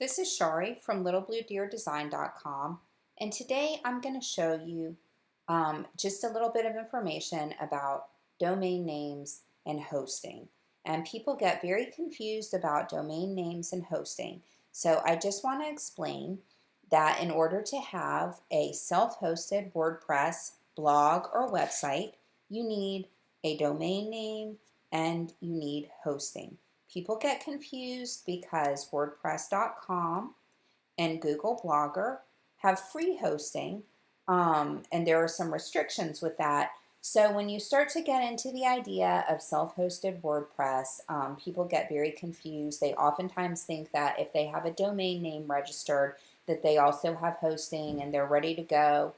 This is Shari from littlebluedeerdesign.com, and today I'm going to show you just a little bit of information about domain names and hosting. And people get very confused about domain names and hosting. So I just want to explain that in order to have a self-hosted WordPress blog or website, you need a domain name and you need hosting. People get confused because WordPress.com and Google Blogger have free hosting, and there are some restrictions with that. So when you start to get into the idea of self-hosted WordPress, people get very confused. They oftentimes think that if they have a domain name registered, that they also have hosting and they're ready to go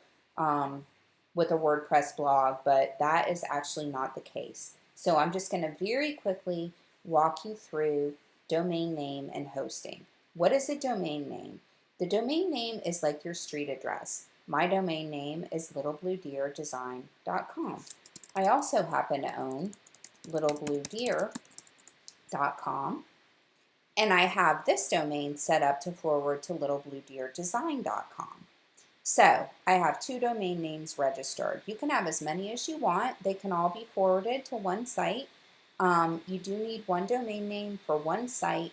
with a WordPress blog, but that is actually not the case. So I'm just going to very quickly walk you through domain name and hosting. What is a domain name? The domain name is like your street address. My domain name is littlebluedeerdesign.com. I also happen to own littlebluedeer.com, and I have this domain set up to forward to littlebluedeerdesign.com. So I have two domain names registered. You can have as many as you want. They can all be forwarded to one site. You do need one domain name for one site,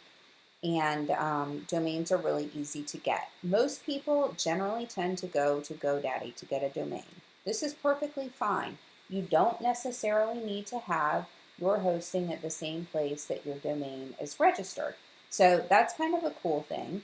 and domains are really easy to get. Most people generally tend to go to GoDaddy to get a domain. This is perfectly fine. You don't necessarily need to have your hosting at the same place that your domain is registered. So that's kind of a cool thing.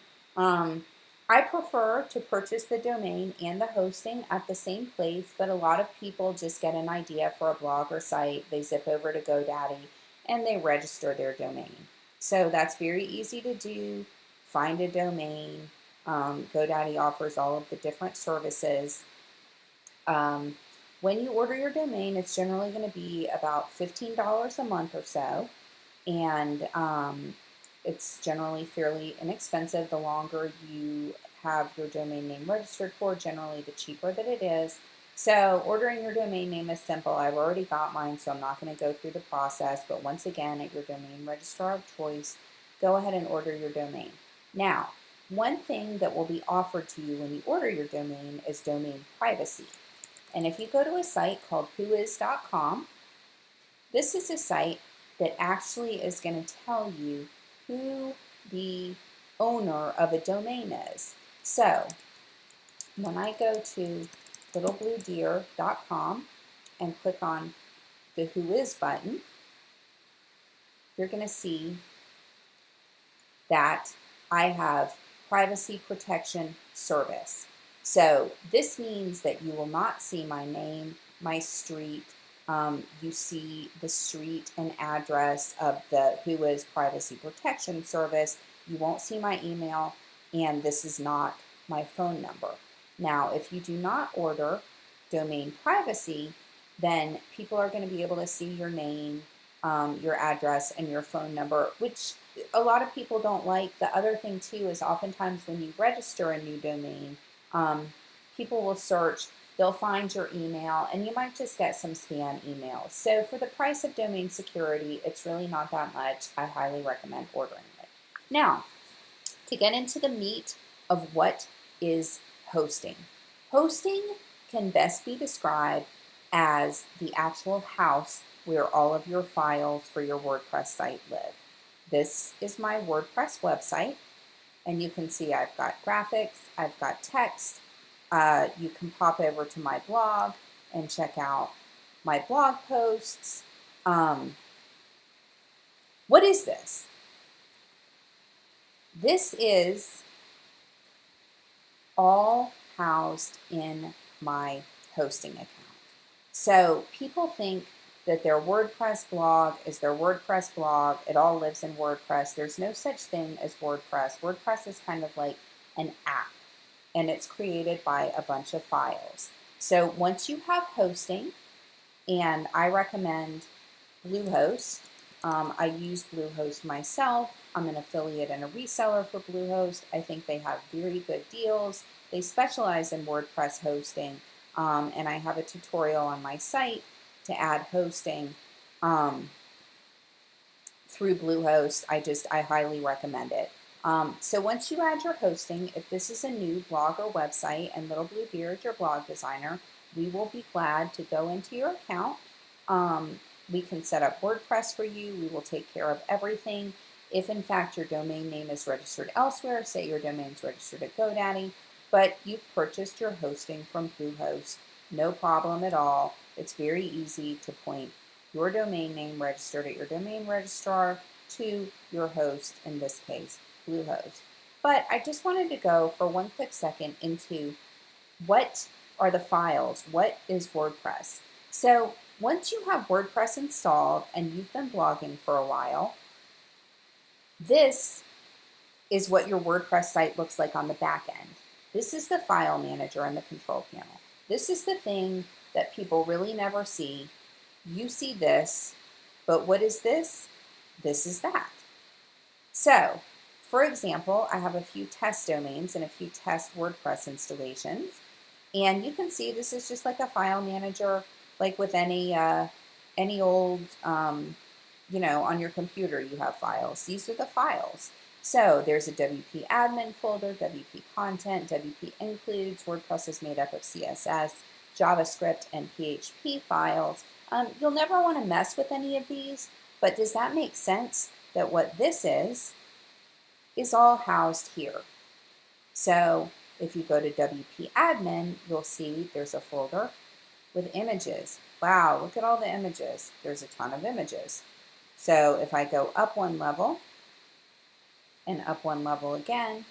I prefer to purchase the domain and the hosting at the same place, but a lot of people just get an idea for a blog or site, they zip over to GoDaddy, and they register their domain. So that's very easy to do. Find a domain. GoDaddy offers all of the different services. When you order your domain, it's generally going to be about $15 a month or so, and it's generally fairly inexpensive. The longer you have your domain name registered for, generally the cheaper that it is. So ordering your domain name is simple. I've already got mine, so I'm not going to go through the process. But once again, at your domain registrar of choice, go ahead and order your domain. Now, one thing that will be offered to you when you order your domain is domain privacy. And if you go to a site called whois.com, this is a site that actually is going to tell you who the owner of a domain is. So when I go to littlebluedeer.com and click on the Who Is button, you're going to see that I have privacy protection service. So this means that you will not see my name, my street. You see the street and address of the Who Is Privacy Protection Service. You won't see my email, and this is not my phone number. Now, if you do not order domain privacy, then people are going to be able to see your name, your address, and your phone number, which a lot of people don't like. The other thing, too, is oftentimes when you register a new domain, people will search, they'll find your email, and you might just get some spam emails. So for the price of domain security, it's really not that much. I highly recommend ordering it. Now, to get into the meat of what is hosting. Hosting can best be described as the actual house where all of your files for your WordPress site live. This is my WordPress website, and you can see I've got graphics, I've got text. You can pop over to my blog and check out my blog posts. What is this? This is all housed in my hosting account. So people think that their WordPress blog is their WordPress blog. It all lives in WordPress. There's no such thing as WordPress. WordPress is kind of like an app, and it's created by a bunch of files. So once you have hosting, and I recommend Bluehost. I use Bluehost myself. I'm an affiliate and a reseller for Bluehost. I think they have very good deals. They specialize in WordPress hosting, and I have a tutorial on my site to add hosting through Bluehost. I highly recommend it. So once you add your hosting, if this is a new blog or website and Little Blue Beard, your blog designer, we will be glad to go into your account. We can set up WordPress for you. We will take care of everything. If in fact your domain name is registered elsewhere, say your domain's registered at GoDaddy, but you've purchased your hosting from Bluehost, no problem at all. It's very easy to point your domain name registered at your domain registrar to your host, in this case, Bluehost. But I just wanted to go for one quick second into what are the files? What is WordPress? So once you have WordPress installed and you've been blogging for a while, this is what your WordPress site looks like on the back end. This is the file manager and the control panel. This is the thing that people really never see. You see this, but what is this? This is that. So, for example, I have a few test domains and a few test WordPress installations. And you can see this is just like a file manager, like with any old, on your computer you have files. These are the files. So there's a WP admin folder, WP content, WP includes. WordPress is made up of CSS, JavaScript, and PHP files. You'll never want to mess with any of these, but does that make sense that what this is all housed here? So if you go to WP admin, you'll see there's a folder with images. Wow, look at all the images. There's a ton of images. So if I go up one level and up one level again,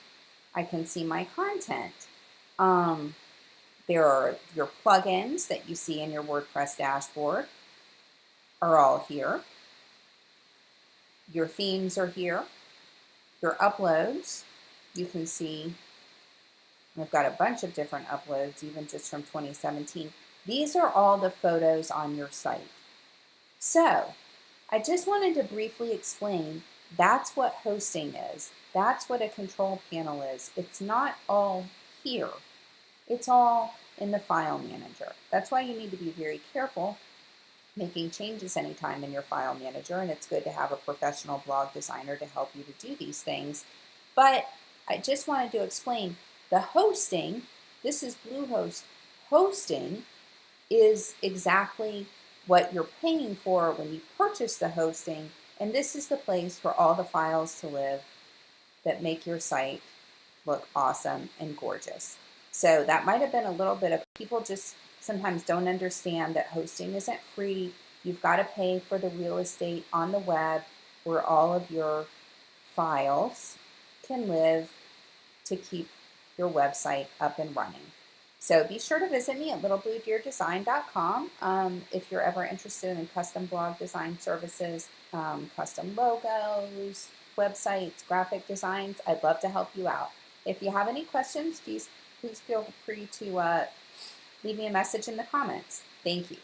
I can see my content. There are your plugins that you see in your WordPress dashboard are all here. Your themes are here. Your uploads, you can see I've got a bunch of different uploads, even just from 2017. These are all the photos on your site. So I just wanted to briefly explain that's what hosting is. That's what a control panel is. It's not all here. It's all in the file manager. That's why you need to be very careful making changes anytime in your file manager, and it's good to have a professional blog designer to help you to do these things. But I just wanted to explain the hosting. This is Bluehost. Hosting is exactly what you're paying for when you purchase the hosting, and this is the place for all the files to live that make your site look awesome and gorgeous. So that might have been a little bit of, people just sometimes don't understand that hosting isn't free. You've got to pay for the real estate on the web where all of your files can live to keep your website up and running. So be sure to visit me at littlebluedeerdesign.com if you're ever interested in custom blog design services, custom logos, websites, graphic designs. I'd love to help you out. If you have any questions, please feel free to leave me a message in the comments. Thank you.